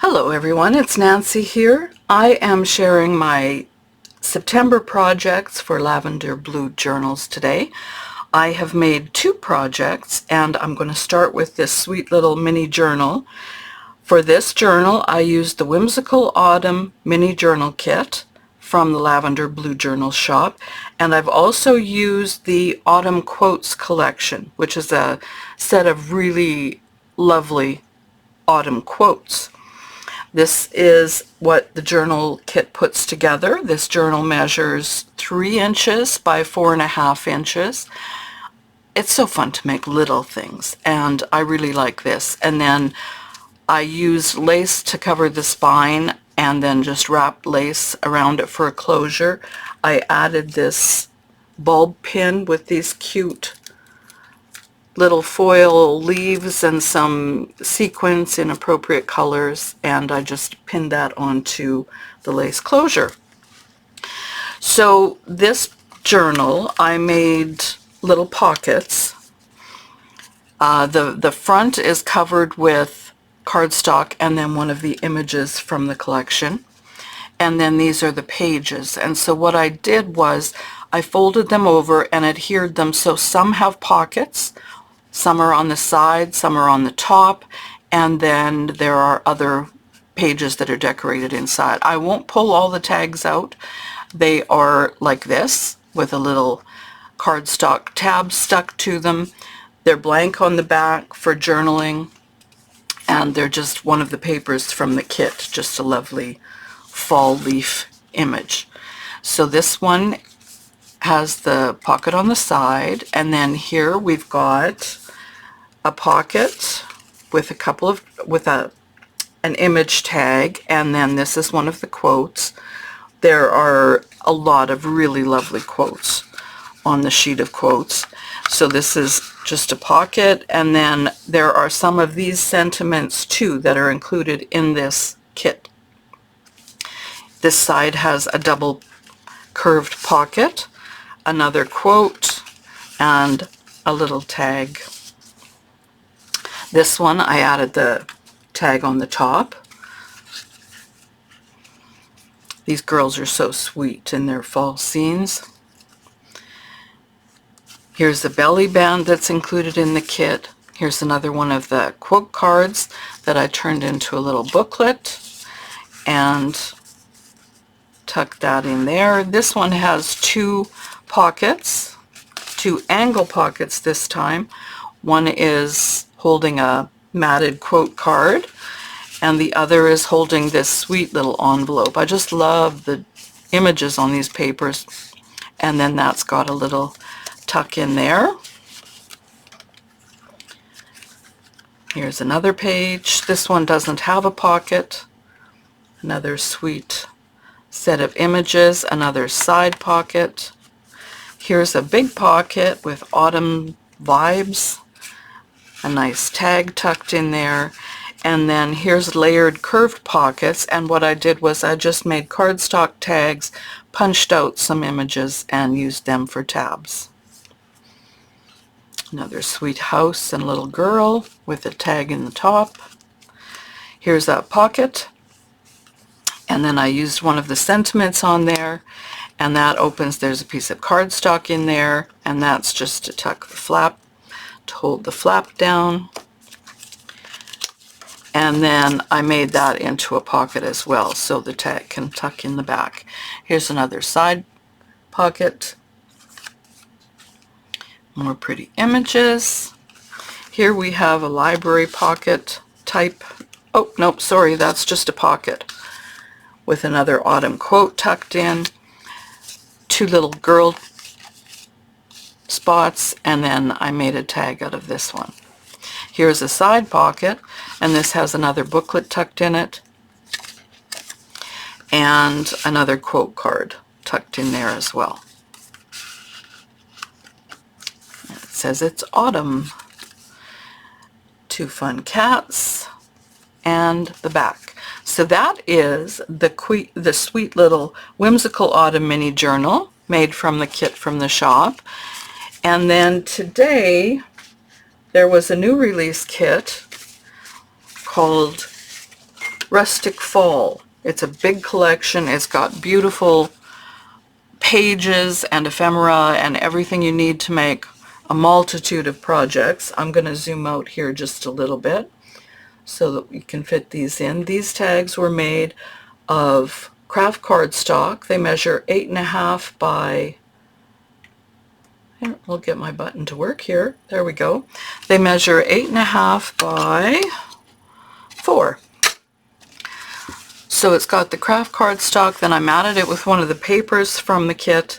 Hello everyone, it's Nancy here. I am sharing my September projects for Lavender Blu journals today. I have made two projects and I'm going to start with this sweet little mini journal. For this journal I used the Whimsical Autumn Mini Journal Kit from the Lavender Blu Journal shop, and I've also used the Autumn Quotes collection, which is a set of really lovely autumn quotes. This is what the journal kit puts together. This journal measures 3 inches by 4.5 inches. It's so fun to make little things, and I really like this. And then I used lace to cover the spine and then just wrapped lace around it for a closure. I added this bulb pin with these cute little foil leaves and some sequins in appropriate colors, and I just pinned that onto the lace closure. So this journal, I made little pockets. The front is covered with cardstock and then one of the images from the collection, and then these are the pages. And so what I did was I folded them over and adhered them so some have pockets, some are on the side, some are on the top, and then there are other pages that are decorated inside. I won't pull all the tags out. They are like this with a little cardstock tab stuck to them. They're blank on the back for journaling, and they're just one of the papers from the kit, just a lovely fall leaf image. So this one has the pocket on the side, and then here we've got a pocket with a couple of an image tag, and then this is one of the quotes. There are a lot of really lovely quotes on the sheet of quotes. So this is just a pocket, and then there are some of these sentiments too that are included in this kit. This side has a double curved pocket, another quote, and a little tag. This one I added the tag on the top. These girls are so sweet in their fall scenes. Here's the belly band that's included in the kit. Here's another one of the quote cards that I turned into a little booklet and tucked that in there. This one has two pockets, two angle pockets this time. One is holding a matted quote card, and the other is holding this sweet little envelope. I just love the images on these papers, and then that's got a little tuck in there. Here's another page. This one doesn't have a pocket. Another sweet set of images, another side pocket. Here's a big pocket with autumn vibes, a nice tag tucked in there, and then here's layered curved pockets, and what I did was I just made cardstock tags, punched out some images, and used them for tabs. Another sweet house and little girl with a tag in the top. Here's a pocket, and then I used one of the sentiments on there, and that opens. There's a piece of cardstock in there, and that's just to tuck the flap, to hold the flap down. And then I made that into a pocket as well, so the tag can tuck in the back. Here's another side pocket. More pretty images. Here we have a library pocket type. Oh, nope, sorry, that's just a pocket with another autumn quote tucked in, two little girl spots, and then I made a tag out of this one. Here's a side pocket, and this has another booklet tucked in it, and another quote card tucked in there as well. And it says it's autumn. Two fun cats, and the back. So that is the sweet little Whimsical Autumn Mini Journal made from the kit from the shop. And then today there was a new release kit called Rustic Fall. It's a big collection. It's got beautiful pages and ephemera and everything you need to make a multitude of projects. I'm going to zoom out here just a little bit so that we can fit these in. These tags were made of craft cardstock. They measure 8.5 by, we'll get my button to work here. There we go. They measure 8.5 by 4. So it's got the craft cardstock, then I matted it with one of the papers from the kit.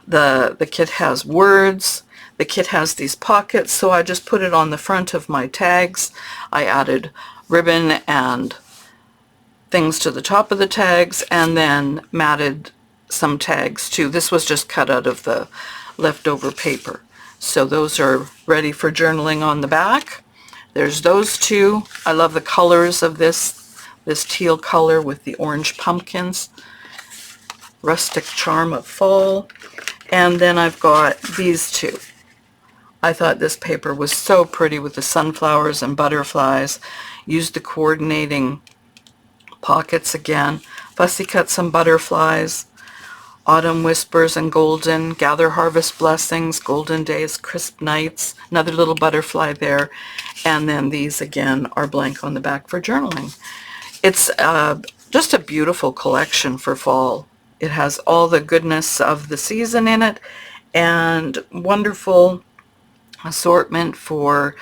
The kit has words. The kit has these pockets, so I just put it on the front of my tags. I added ribbon and things to the top of the tags, and then matted some tags too. This was just cut out of the leftover paper. So those are ready for journaling on the back. There's those two. I love the colors of this teal color with the orange pumpkins. Rustic Charm of Fall. And then I've got these two. I thought this paper was so pretty with the sunflowers and butterflies. Used the coordinating pockets again. Fussy cut some butterflies. Autumn Whispers and Golden. Gather Harvest Blessings. Golden Days, Crisp Nights. Another little butterfly there. And then these again are blank on the back for journaling. It's just a beautiful collection for fall. It has all the goodness of the season in it and wonderful assortment for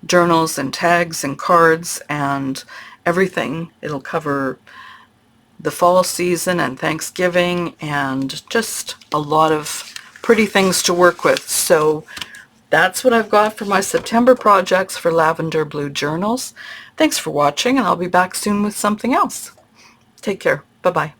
journals and tags and cards and everything. It'll cover the fall season and Thanksgiving and just a lot of pretty things to work with. So that's what I've got for my September projects for Lavender Blu journals. Thanks for watching, and I'll be back soon with something else. Take care. Bye-bye.